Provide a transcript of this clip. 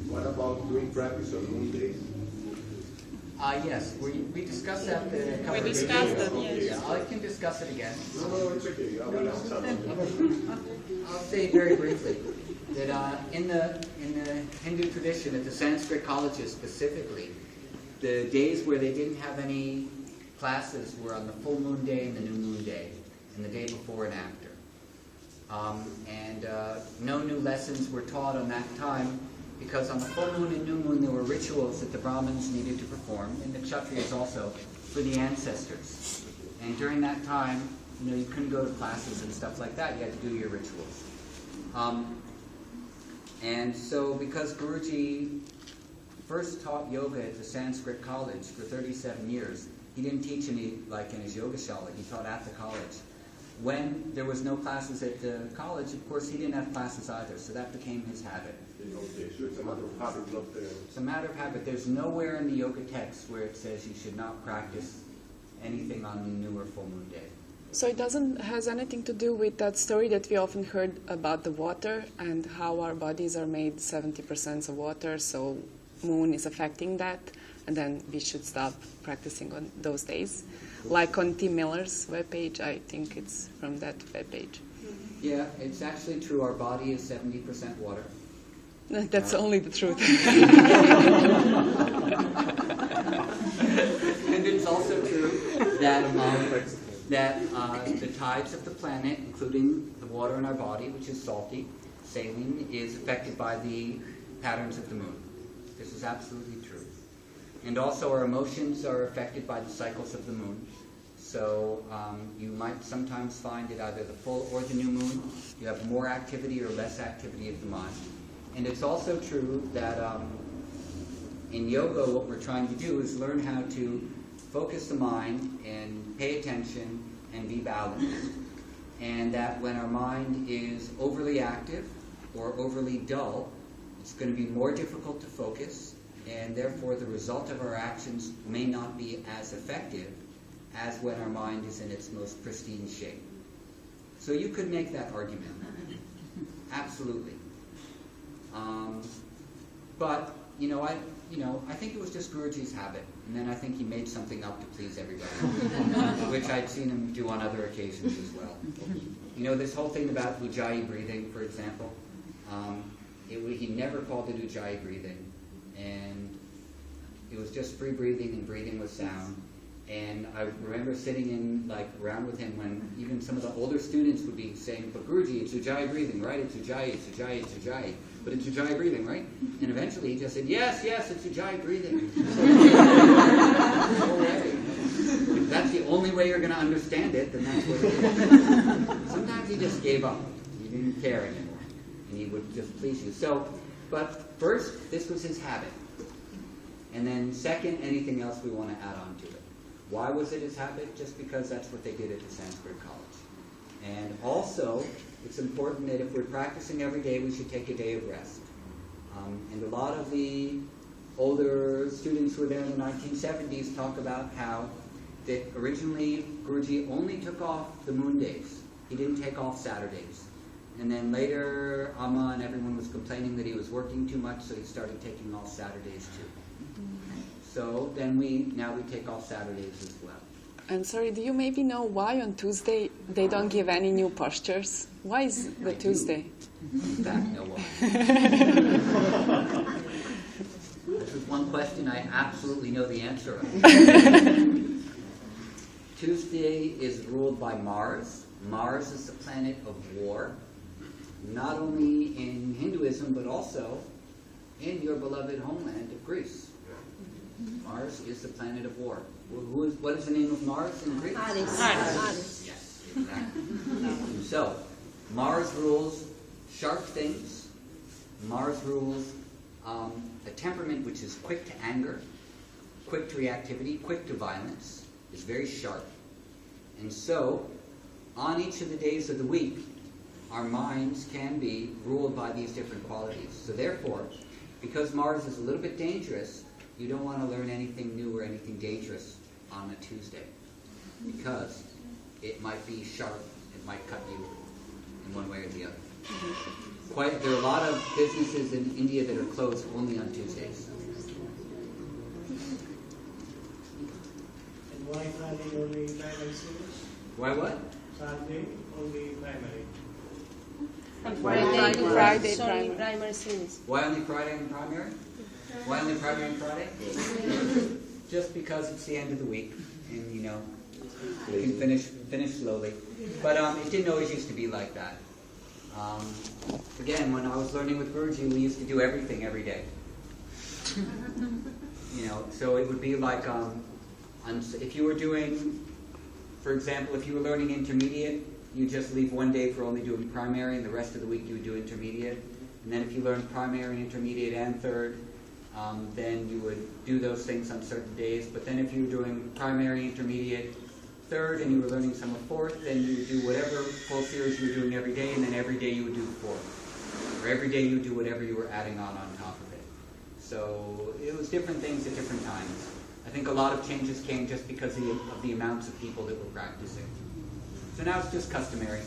What about doing practice on moon days? Yes, we discussed that a couple We of days discussed ago. it, yes. Yeah, I can discuss it again. No, it's okay. You have enough time. I'll say very briefly that in the Hindu tradition, at the Sanskrit colleges specifically, the days where they didn't have any classes were on the full moon day and the new moon day, and the day before and after. No new lessons were taught on that time, because on the full moon and new moon there were rituals that the Brahmins needed to perform, and the Kshatriyas also, for the ancestors. And during that time, you couldn't go to classes and stuff like that. You had to do your rituals. And so because Guruji first taught yoga at the Sanskrit college for 37 years, he didn't teach any like in his yogashala. He taught at the college. When there was no classes at the college, of course, he didn't have classes either, so that became his habit. Okay, so it's a matter of habit, not It's a matter of habit. There's nowhere in the yoga text where it says you should not practice anything on the new or full moon day. So it has anything to do with that story that we often heard about the water and how our bodies are made 70% of water, so moon is affecting that, and then we should stop practicing on those days. Like on Tim Miller's webpage, I think it's from that webpage. Yeah, it's actually true. Our body is 70% water. That's only the truth. And it's also true that the tides of the planet, including the water in our body, which is salty, saline, is affected by the patterns of the moon. This is absolutely true. And also our emotions are affected by the cycles of the moon. So you might sometimes find that either the full or the new moon, you have more activity or less activity of the mind. And it's also true that in yoga, what we're trying to do is learn how to focus the mind and pay attention and be balanced. And that when our mind is overly active or overly dull, it's going to be more difficult to focus, and therefore the result of our actions may not be as effective as when our mind is in its most pristine shape. So you could make that argument. Absolutely. But I think it was just Guruji's habit, and then I think he made something up to please everybody, which I'd seen him do on other occasions as well. This whole thing about Ujjayi breathing, for example, he never called it Ujjayi breathing, and it was just free breathing and breathing with sound. And I remember sitting around with him when even some of the older students would be saying, "But Guruji, it's Ujjayi breathing, right? It's Ujjayi, it's Ujjayi, it's Ujjayi. But it's Ujjayi breathing, right?" And eventually he just said, yes, it's Ujjayi breathing. No way. If that's the only way you're going to understand it, then that's what it is. Sometimes he just gave up. He didn't care anymore. And he would just please you. But first, this was his habit. And then second, anything else we want to add on to it. Why was it his habit? Just because that's what they did at the Sanskrit college. And also, it's important that if we're practicing every day, we should take a day of rest. And a lot of the older students who were there in the 1970s talk about how that originally Guruji only took off the moon days. He didn't take off Saturdays. And then later, Amma and everyone was complaining that he was working too much, so he started taking off Saturdays too. So then now we take off Saturdays as well. And sorry, do you maybe know why on Tuesday they don't give any new postures? Why is the Tuesday? In fact, no one. This is one question I absolutely know the answer of. Tuesday is ruled by Mars. Mars is the planet of war, not only in Hinduism, but also in your beloved homeland of Greece. Mars is the planet of war. What is the name of Mars in Greek? Ares. Yes, exactly. So, Mars rules sharp things. Mars rules a temperament which is quick to anger, quick to reactivity, quick to violence, is very sharp. And so, on each of the days of the week, our minds can be ruled by these different qualities. So therefore, because Mars is a little bit dangerous, you don't want to learn anything new or anything dangerous on a Tuesday, because it might be sharp, it might cut you in one way or the other. there are a lot of businesses in India that are closed only on Tuesdays. And why Friday only primary students? Why what? Saturday only primary. And Friday, it's only primary. primary students. Why only Friday and primary? Why only primary and Friday? Just because it's the end of the week, and you know, you can finish slowly. But it didn't always used to be like that. Again, when I was learning with Guruji, we used to do everything every day. You know, so it would be like if you were doing, for example, if you were learning intermediate, you just leave one day for only doing primary, and the rest of the week you would do intermediate. And then if you learned primary, intermediate, and third, then you would do those things on certain days. But then if you were doing primary, intermediate, third, and you were learning some of fourth, then you would do whatever full series you were doing every day, and then every day you would do the fourth. Or every day you would do whatever you were adding on top of it. So it was different things at different times. I think a lot of changes came just because of the amounts of people that were practicing. So now it's just customary.